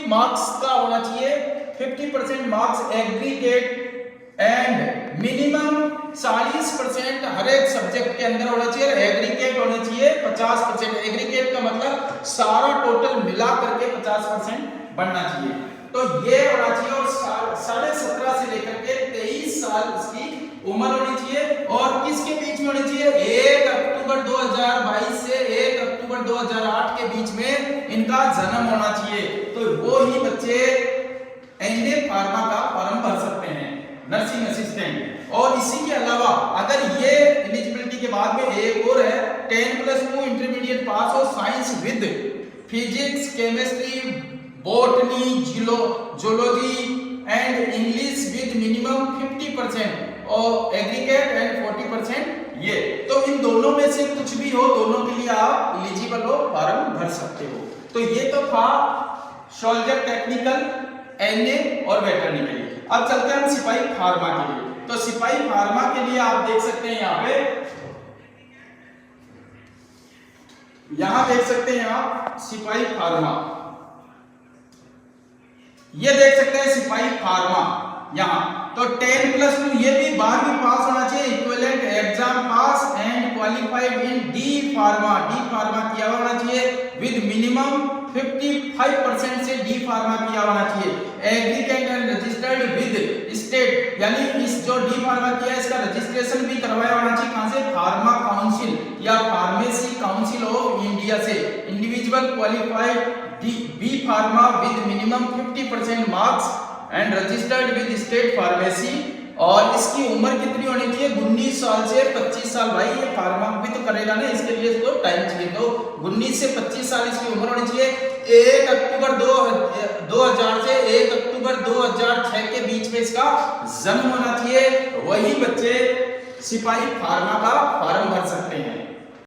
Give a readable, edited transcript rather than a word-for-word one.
Marks का होना चाहिए, 50% मार्क्स एग्रीगेट एंड मिनिमम 40% हर एक सब्जेक्ट के अंदर होना चाहिए, एग्रीगेट होना चाहिए 50%। एग्रीगेट का मतलब सारा टोटल मिला करके 50% बनना चाहिए। तो ये होना चाहिए और 17.5 से लेकर के 23 साल इसकी उम्र होनी चाहिए। और किसके बीच में होनी चाहिए? 1 अक्टूबर 2022 से 1 अक्टूबर 2008 के बीच में इनका जन्म होना चाहिए। तो वो ही बच्चे एनए फार्मा का फॉर्म भर सकते हैं, नर्सिंग असिस्टेंट। और इसी के अलावा अगर ये एलिजिबिलिटी के बाद में एक और है, 10+2 इंटरमीडिएट पास हो science with physics, chemistry, botany, zoology and English with minimum 50% और एग्रीगेट एंड 40% ये। तो इन दोनों में से कुछ भी हो, दोनों के लिए आप एलिजिबल हो, फॉर्म भर सकते हो। तो ये तो था सोल्जर टेक्निकल, एनए और वेटरनरी के लिए। अब चलते हैं हम सिपाही फार्मा के लिए। तो सिपाही फार्मा के लिए आप देख सकते हैं यहां देख सकते हैं आप सिपाही फार्मा, ये देख सकते हैं सिपाही फार्मा यहां। तो 10+2 ये भी 12वीं पास होना चाहिए, equivalent exam pass and qualified in D pharma, D pharma किया होना चाहिए विद मिनिमम 55% से डी फार्मा किया होना चाहिए। Aggregate and registered with state, यानी इस जो डी फार्मा किया है इसका रजिस्ट्रेशन भी करवाया होना चाहिए। कहां से? फार्मा काउंसिल या फार्मेसी काउंसिल ऑफ इंडिया से। Individual qualified B pharma with minimum 50% marks and registered with state pharmacy. और इसकी उम्र कितनी होनी चाहिए? 19 साल से 25 साल। भाई ये फार्मा भी तो करेगा ना, इसके लिए इसको टाइम चाहिए। तो 19 से 25 साल इसकी उम्र होनी चाहिए। 1 अक्टूबर 2000 से 1 अक्टूबर 2006 के बीच में इसका जन्म होना चाहिए। वही बच्चे सिपाही फार्मा का फॉर्म भर सकते हैं।